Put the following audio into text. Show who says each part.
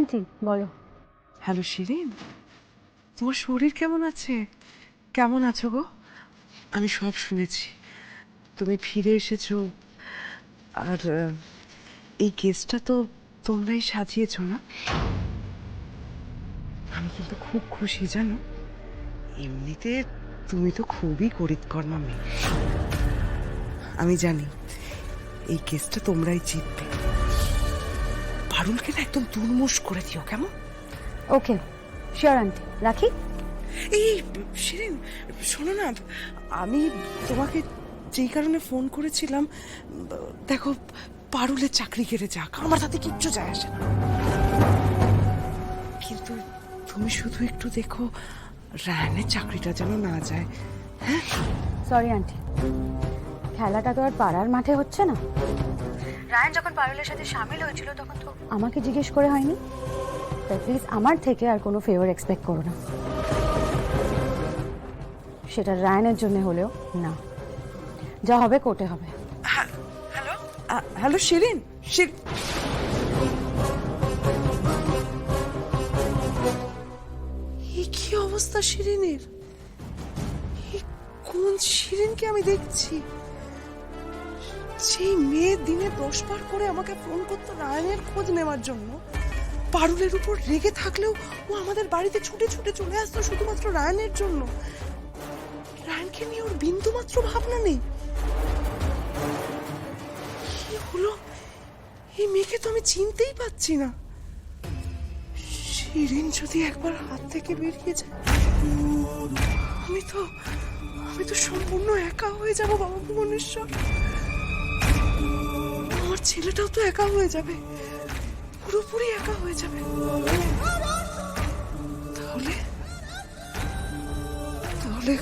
Speaker 1: Aunty বলো।
Speaker 2: Hello Shirin, তোমার শরীর কেমন আছে? কেমন আছো গো? আমি সব শুনেছি, তুমি ফিরে এসেছো। আর এই কেসটা তো তোমরাই সাজিয়েছো না? আমি কিন্তু খুব খুশি জানো। এমনিতে তুমি তো খুবই করিতকর্মা মেয়ে। আমি জানি এই কেসটা তোমরাই জিতবে। পারুলকে না একদম দুর্মুষ করে দিও, কেমন?
Speaker 1: ওকে শিওর আন্টি, রাখি।
Speaker 2: এই শিরিন, শোনো না, আমি তোমাকে যেই কারণে ফোন করেছিলাম, দেখো পারুলের চাকরি কেড়ে যাক, আমার তাতে কিচ্ছু যায় আসে না, কিন্তু তুমি শুধু একটু দেখো রায়ানের চাকরিটা যেন না যায়। হ্যাঁ
Speaker 1: সরি আন্টি, খেলাটা তো আর পাড়ার মাঠে হচ্ছে না। রায়ান যখন পারুলের সাথে সামিল হয়েছিল তখন তো আমাকে জিজ্ঞেস করে হয়নি। তাই প্লিজ আমার থেকে আর কোনো ফেভার এক্সপেক্ট করো না, সেটা রায়ানের জন্য হলেও না। যা হবে কোর্টে হবে।
Speaker 2: হ্যালো হ্যালো শিরিন, এই কি অবস্থা শিরিনের? কোন শিরিনকে আমি দেখছি? সেই মেয়ে দিনে 10 বার করে আমাকে ফোন করতো রায়ানের খোঁজ নেওয়ার জন্য। পারুলের উপর রেগে থাকলেও ও আমাদের বাড়িতে ছুটে ছুটে চলে আসতো শুধুমাত্র রায়ানের জন্য। রায়ানকে নিয়ে ওর বিন্দু মাত্র ভাবনা নেই। কি হলো? এই মেয়েকে তো আমি চিনতেই পাচ্ছি না। শিরিন যদি একবার হাত থেকে বেরিয়ে যায়, আমি তো সম্পূর্ণ একা হয়ে যাব বাবা ভুবনেশ্বর। আমার ছেলেটাও তো একা হয়ে যাবে, পুরোপুরি একা হয়ে যাবে। তাহলে তাহলে